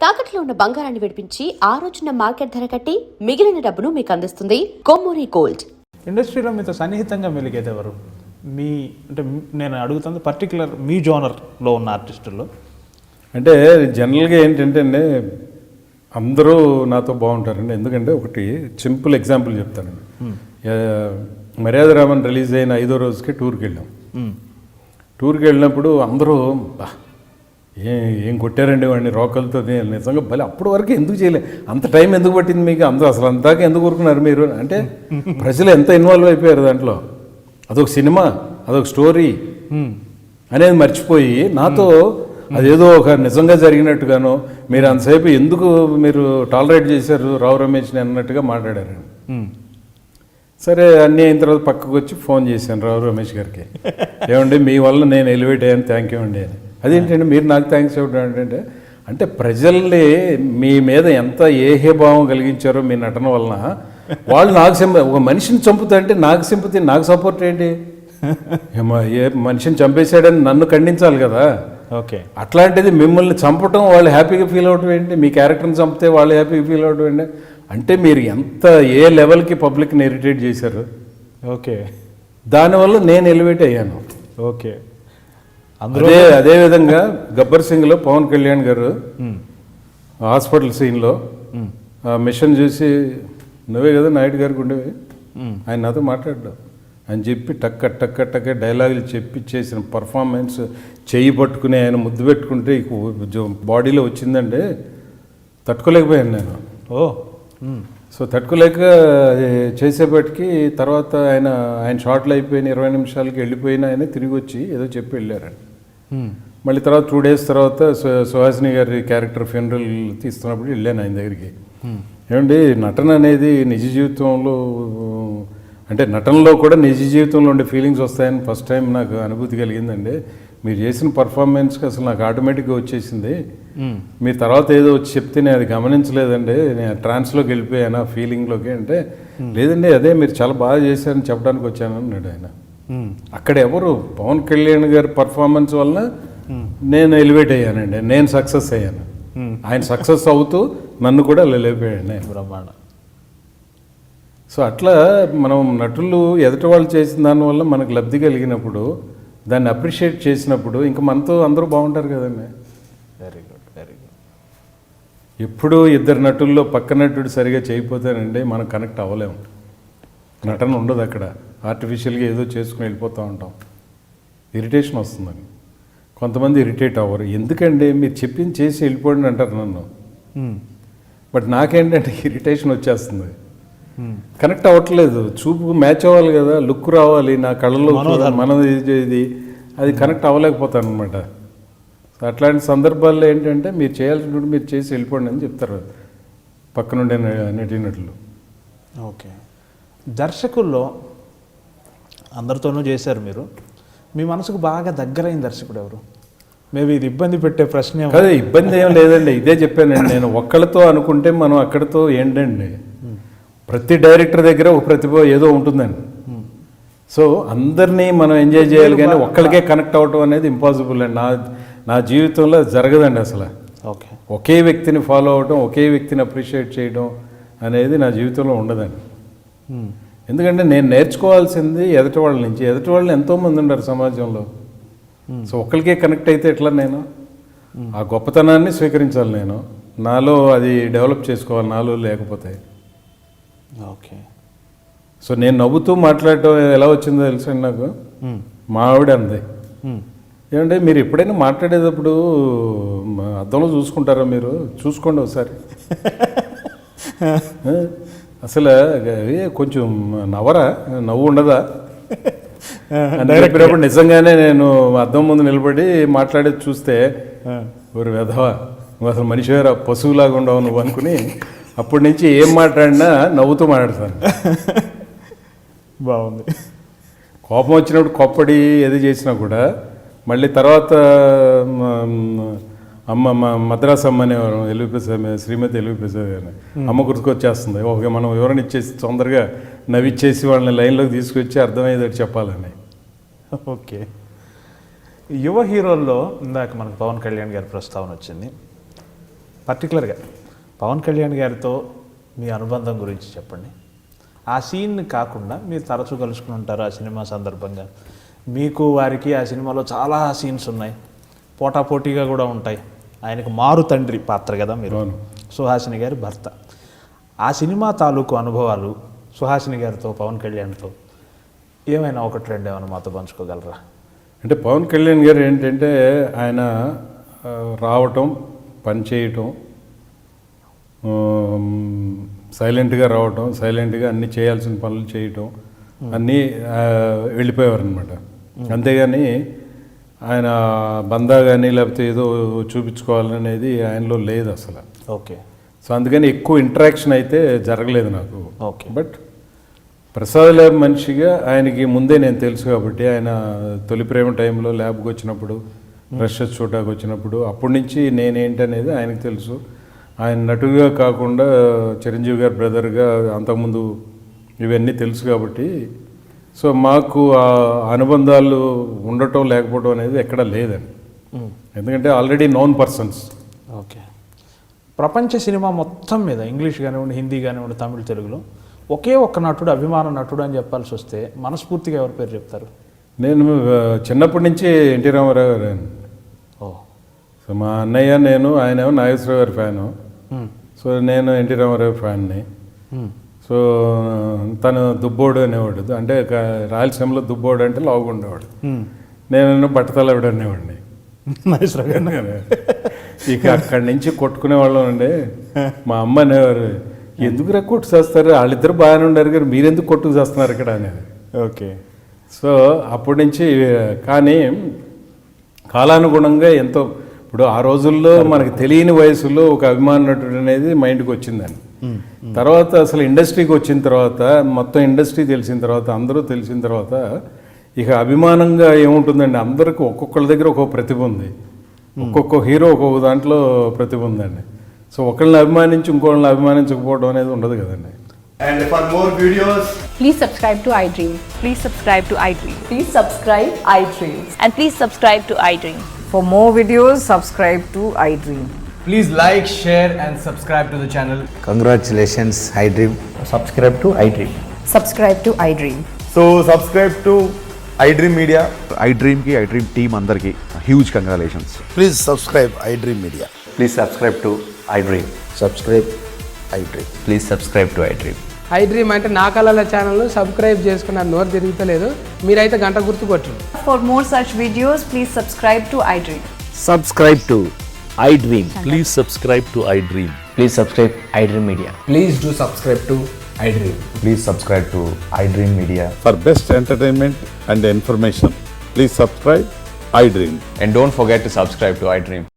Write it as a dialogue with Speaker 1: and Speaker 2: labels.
Speaker 1: తాకట్లో ఉన్న బంగారాన్ని విడిపించి ఆ రోజున మార్కెట్ ధర కట్టి మిగిలిన డబ్బును మీకు అందిస్తుంది కొమ్మూరి గోల్డ్.
Speaker 2: ఇండస్ట్రీలో మీతో సన్నిహితంగా మెలిగేది ఎవరు? మీ అంటే నేను అడుగుతుంది పర్టికులర్ మీ జోనర్లో ఉన్న ఆర్టిస్టుల్లో.
Speaker 3: అంటే జనరల్గా ఏంటంటే అండి, అందరూ నాతో బాగుంటారండి. ఎందుకంటే ఒకటి సింపుల్ ఎగ్జాంపుల్ చెప్తానండి. మర్యాద రామన్ రిలీజ్ అయిన 5వ రోజుకి టూర్కి వెళ్ళాం. టూర్కి వెళ్ళినప్పుడు అందరూ ఏం కొట్టారండి వాడిని రోకలతో, నిజంగా భలే, అప్పటి వరకు ఎందుకు చేయలేదు, అంత టైం ఎందుకు పట్టింది మీకు, అసలు అంతాక ఎందుకు ఊరుకున్నారు మీరు అంటే ప్రజలు ఎంత ఇన్వాల్వ్ అయిపోయారు దాంట్లో. అదొక సినిమా, అదొక స్టోరీ అనేది మర్చిపోయి నాతో అదేదో ఒక నిజంగా జరిగినట్టుగానో మీరు అంతసేపు ఎందుకు మీరు టాలరేట్ చేశారు రావు రమేష్ని అన్నట్టుగా మాట్లాడారండి. సరే అన్నీ అయిన తర్వాత పక్కకు వచ్చి ఫోన్ చేశాను రావు రమేష్ గారికి, ఏమండి మీ వల్ల నేను ఎలివేట్ అయ్యాను, థ్యాంక్ యూ అండి అని. అదేంటండి మీరు నాకు థ్యాంక్స్ ఇవ్వడం అంటే ప్రజల్ని మీ మీద ఎంత ఏహేభావం కలిగించారో మీ నటన వలన, వాళ్ళు నాకు ఒక మనిషిని చంపుతా అంటే నాకు సింపతి, నాకు సపోర్ట్ ఏంటి, ఏ మనిషిని చంపేశాడని నన్ను ఖండించాలి కదా.
Speaker 2: ఓకే,
Speaker 3: అట్లాంటిది మిమ్మల్ని చంపటం వాళ్ళు హ్యాపీగా ఫీల్ అవడం ఏంటి, మీ క్యారెక్టర్ని చంపితే వాళ్ళు హ్యాపీగా ఫీల్ అవడం ఏంటి, అంటే మీరు ఎంత ఏ లెవెల్కి పబ్లిక్ని ఇరిటేట్ చేశారు.
Speaker 2: ఓకే,
Speaker 3: దానివల్ల నేను ఎలివేట్ అయ్యాను.
Speaker 2: ఓకే,
Speaker 3: అదేవిధంగా గబ్బర్ సింగ్లో పవన్ కళ్యాణ్ గారు హాస్పిటల్ సీన్లో మిషన్ చూసి నువ్వే కదా నాయుడు గారికి ఉండేవి, ఆయన నాతో మాట్లాడ్డావు అని చెప్పి టక్క టక్క టక్క డైలాగులు చెప్పి చేసిన పర్ఫార్మెన్స్, చెయ్యి పట్టుకుని ఆయన ముద్దు పెట్టుకుంటే బాడీలో వచ్చిందంటే తట్టుకోలేకపోయాను నేను. సో తట్టుకోలేక చేసేపటికి తర్వాత ఆయన షార్ట్లు అయిపోయిన 20 నిమిషాలకి వెళ్ళిపోయిన ఆయన తిరిగి వచ్చి ఏదో చెప్పి వెళ్ళారండి. మళ్ళీ తర్వాత 2 days తర్వాత సుహాసిని గారి క్యారెక్టర్ ఫ్యూనరల్ తీస్తున్నప్పుడు వెళ్ళాను ఆయన దగ్గరికి. ఏమండి నటన అనేది నిజ జీవితంలో, అంటే నటనలో కూడా నిజ జీవితంలో ఉండే ఫీలింగ్స్ వస్తాయని ఫస్ట్ టైం నాకు అనుభూతి కలిగిందండి. మీరు చేసిన పర్ఫార్మెన్స్కి అసలు నాకు ఆటోమేటిక్గా వచ్చేసింది. మీరు తర్వాత ఏదో వచ్చి చెప్తే నేను అది గమనించలేదండి, నేను ట్రాన్స్లోకి వెళ్ళిపోయాను ఆ ఫీలింగ్లోకి. అంటే లేదండి అదే మీరు చాలా బాగా చేశారని చెప్పడానికి వచ్చాను అన్నాడు ఆయన. అక్కడ ఎవరు పవన్ కళ్యాణ్ గారి పర్ఫార్మెన్స్ వలన నేను ఎలివేట్ అయ్యానండి, నేను సక్సెస్ అయ్యాను. ఆయన సక్సెస్ అవుతూ నన్ను కూడా లేపాడు బ్రహ్మాండ. సో అట్లా మనం నటులు ఎదుటి వాళ్ళు చేసిన దానివల్ల మనకు లబ్ధి కలిగినప్పుడు, దాన్ని అప్రిషియేట్ చేసినప్పుడు ఇంకా మనతో అందరూ బాగుంటారు కదండి.
Speaker 2: Very good, very good.
Speaker 3: ఎప్పుడు ఇద్దరు నటుల్లో పక్క నటుడు సరిగా చేయకపోతేనండి మనం కనెక్ట్ అవ్వలేము, నటన ఉండదు అక్కడ. ఆర్టిఫిషియల్గా ఏదో చేసుకుని వెళ్ళిపోతూ ఉంటాం, ఇరిటేషన్ వస్తుందని. కొంతమంది ఇరిటేట్ అవ్వరు, ఎందుకండి మీరు చెప్పింది చేసి వెళ్ళిపోండి అంటారు నన్ను. బట్ నాకేంటంటే ఇరిటేషన్ వచ్చేస్తుంది, కనెక్ట్ అవ్వట్లేదు. చూపు మ్యాచ్ అవ్వాలి కదా, లుక్ రావాలి నా కళ్ళలో, మనది ఇది అది కనెక్ట్ అవ్వలేకపోతాను అనమాట. అట్లాంటి సందర్భాల్లో ఏంటంటే మీరు చేయాల్సినప్పుడు మీరు చేసి వెళ్ళిపోండి అని చెప్తారు పక్కనుండే నటినట్లు.
Speaker 2: ఓకే, దర్శకుల్లో అందరితోనూ చేశారు మీరు, మీ మనసుకు బాగా దగ్గరైన దర్శకుడు ఎవరు? మేబీ ఇది ఇబ్బంది పెట్టే ప్రశ్న
Speaker 3: కదా. ఇబ్బంది ఏం లేదండి, ఇదే చెప్పానండి నేను. ఒక్కళ్ళతో అనుకుంటే మనం అక్కడితో ఏంటండి, ప్రతి డైరెక్టర్ దగ్గర ఒక ప్రతిభ ఏదో ఉంటుందండి. సో అందరినీ మనం ఎంజాయ్ చేయాలి, కానీ ఒక్కరికే కనెక్ట్ అవ్వటం అనేది ఇంపాసిబుల్ అండి. నా జీవితంలో జరగదండి అసలు.
Speaker 2: ఓకే,
Speaker 3: ఒకే వ్యక్తిని ఫాలో అవ్వటం, ఒకే వ్యక్తిని అప్రిషియేట్ చేయడం అనేది నా జీవితంలో ఉండదండి. ఎందుకంటే నేను నేర్చుకోవాల్సింది ఎదుటి వాళ్ళ నుంచి. ఎదుటి వాళ్ళు ఎంతోమంది ఉన్నారు సమాజంలో. సో ఒక్కరికే కనెక్ట్ అయితే ఎట్లా, నేను ఆ గొప్పతనాన్ని స్వీకరించాలి, నేను నాలో అది డెవలప్ చేసుకోవాలి, నాలో లేకపోతే.
Speaker 2: ఓకే,
Speaker 3: సో నేను నవ్వుతూ మాట్లాడటం ఎలా వచ్చిందో తెలుసండి నాకు. మా ఆవిడ అంది, ఏమంటే మీరు ఎప్పుడైనా మాట్లాడేటప్పుడు అద్దంలో చూసుకుంటారా, మీరు చూసుకోండి ఒకసారి, అసలు కొంచెం నవ్వరా, నవ్వు ఉండదా చెప్పినప్పుడు నిజంగానే నేను అద్దం ముందు నిలబడి మాట్లాడేది చూస్తే ఒక వెధవా, నువ్వు అసలు మనిషివేరా, పశువులాగా ఉండవు నువ్వు అనుకుని అప్పటి నుంచి ఏం మాట్లాడినా నవ్వుతూ మాట్లాడతాను.
Speaker 2: బాగుంది.
Speaker 3: కోపం వచ్చినప్పుడు కొప్పడి ఏది చేసినా కూడా మళ్ళీ తర్వాత అమ్మ మద్రాసు అమ్మ అనేవారు, ఎల్వి ప్రసాద్, శ్రీమతి ఎల్వి ప్రసాద్ గారిని. అమ్మ గుర్తుకొచ్చేస్తుంది. ఓకే, మనం వివరణ ఇచ్చేసి తొందరగా నవ్విచ్చేసి వాళ్ళని లైన్లోకి తీసుకొచ్చి అర్థమయ్యేటట్టు చెప్పాలని.
Speaker 2: ఓకే, యువ హీరోల్లో ఇందాక మనకు పవన్ కళ్యాణ్ గారి ప్రస్తావన వచ్చింది. పర్టికులర్గా పవన్ కళ్యాణ్ గారితో మీ అనుబంధం గురించి చెప్పండి. ఆ సీన్ కాకుండా మీరు తరచూ కలుసుకుని ఉంటారు ఆ సినిమా సందర్భంగా. మీకు వారికి ఆ సినిమాలో చాలా సీన్స్ ఉన్నాయి, పోటాపోటీగా కూడా ఉంటాయి. ఆయనకు మారు తండ్రి పాత్ర కదా మీరు, సుహాసిని గారి భర్త. ఆ సినిమా తాలూకు అనుభవాలు సుహాసిని గారితో పవన్ కళ్యాణ్తో ఏమైనా ఒకటి రెండు ఏమైనా మాతో పంచుకోగలరా?
Speaker 3: అంటే పవన్ కళ్యాణ్ గారు ఏంటంటే ఆయన రావటం, పని చేయటం, సైలెంట్గా రావటం, సైలెంట్గా అన్నీ చేయాల్సిన పనులు చేయటం, అన్నీ వెళ్ళిపోయేవారు అనమాట. అంతేగాని ఆయన బందా కానీ లేకపోతే ఏదో చూపించుకోవాలనేది ఆయనలో లేదు అసలు.
Speaker 2: ఓకే.
Speaker 3: సో అందుకని ఎక్కువ ఇంటరాక్షన్ అయితే జరగలేదు నాకు.
Speaker 2: ఓకే.
Speaker 3: బట్ ప్రసాద్ ల్యాబ్ మనిషిగా ఆయనకి ముందే నేను తెలుసు కాబట్టి, ఆయన తొలి ప్రేమ టైంలో ల్యాబ్కి వచ్చినప్పుడు, రషెస్ చూడడానికి వచ్చినప్పుడు, అప్పటి నుంచి నేనేంటి అనేది ఆయనకు తెలుసు. ఆయన నటుగా కాకుండా చిరంజీవి గారి బ్రదర్గా అంతకుముందు ఇవన్నీ తెలుసు కాబట్టి, సో మాకు ఆ అనుబంధాలు ఉండటం లేకపోవడం అనేది ఎక్కడా లేదండి. ఎందుకంటే ఆల్రెడీ నోన్ పర్సన్స్.
Speaker 2: ఓకే. ప్రపంచ సినిమా మొత్తం మీద ఇంగ్లీష్ కానివ్వండి, హిందీ కానివ్వండి, తమిళ, తెలుగులో ఒకే ఒక్క నటుడు అభిమాన నటుడు అని చెప్పాల్సి వస్తే మనస్ఫూర్తిగా ఎవరి పేరు చెప్తారు?
Speaker 3: నేను చిన్నప్పటి నుంచి ఎన్టీ రామారావు గారు.
Speaker 2: ఓ.
Speaker 3: సో మా అన్నయ్య, నేను, ఆయన ఏమో నాగేశ్వరరావు గారి ఫ్యాను. సో నేను ఎన్టీ రామారావు ఫ్యాన్ని. సో తను దుబ్బోడు అనేవాడు, అంటే రాయలసీమలో దుబ్బోడు అంటే లావుగా ఉండేవాడు. నేను బట్టతలవిడు అనేవాడిని. ఇక అక్కడి నుంచి కొట్టుకునే వాళ్ళం అండి. మా అమ్మ అనేవారు, ఎందుకురా కొట్టు చేస్తారు, వాళ్ళిద్దరు బాగానే ఉండారు కానీ మీరెందుకు కొట్టుకు చేస్తున్నారు ఇక్కడ అనేది.
Speaker 2: ఓకే.
Speaker 3: సో అప్పటి నుంచి కానీ కాలానుగుణంగా ఎంతో, ఇప్పుడు ఆ రోజుల్లో మనకి తెలియని వయసులో ఒక అభిమాన నటుడు అనేది మైండ్కి వచ్చిందని. తర్వాత అసలు ఇండస్ట్రీకి వచ్చిన తర్వాత, మొత్తం ఇండస్ట్రీ తెలిసిన తర్వాత, అందరూ తెలిసిన తర్వాత ఇక అభిమానంగా ఏముంటుందండి, అందరికీ ఒక్కొక్కళ్ళ దగ్గర ఒక్కొక్క ప్రతిభ ఉంది, ఒక్కొక్క హీరో ఒక్కొక్క దాంట్లో ప్రతిభ ఉందండి. సో ఒకళ్ళని అభిమానించి ఇంకోళ్ళని అభిమానించకపోవడం అనేది ఉండదు కదండి.
Speaker 4: And for more videos,
Speaker 5: Please subscribe to iDream. Please subscribe to iDream.
Speaker 6: Please subscribe iDream.
Speaker 5: And please subscribe to iDream.
Speaker 6: For more videos, subscribe to iDream.
Speaker 4: please like, share and subscribe to the channel.
Speaker 7: Congratulations, iDream.
Speaker 8: Subscribe to iDream.
Speaker 6: Subscribe to iDream.
Speaker 8: So subscribe to iDream Media. iDream ki iDream team andarki huge congratulations.
Speaker 9: Please subscribe iDream Media.
Speaker 8: Please subscribe to iDream.
Speaker 9: Subscribe iDream.
Speaker 8: Please subscribe to iDream.
Speaker 10: iDream అంటే నా కళల channel subscribe చేసుకున్న నోరు తిరుగుతలేదు, మీరైతే గంట గుర్తు కొట్టండి.
Speaker 6: For more such videos, please subscribe to iDream.
Speaker 7: Subscribe to iDream.
Speaker 11: Please subscribe to iDream.
Speaker 8: Please subscribe iDream Media.
Speaker 4: Please do subscribe to iDream.
Speaker 8: Please subscribe to iDream Media.
Speaker 9: For best entertainment and information, please subscribe iDream.
Speaker 8: And don't forget to subscribe to iDream.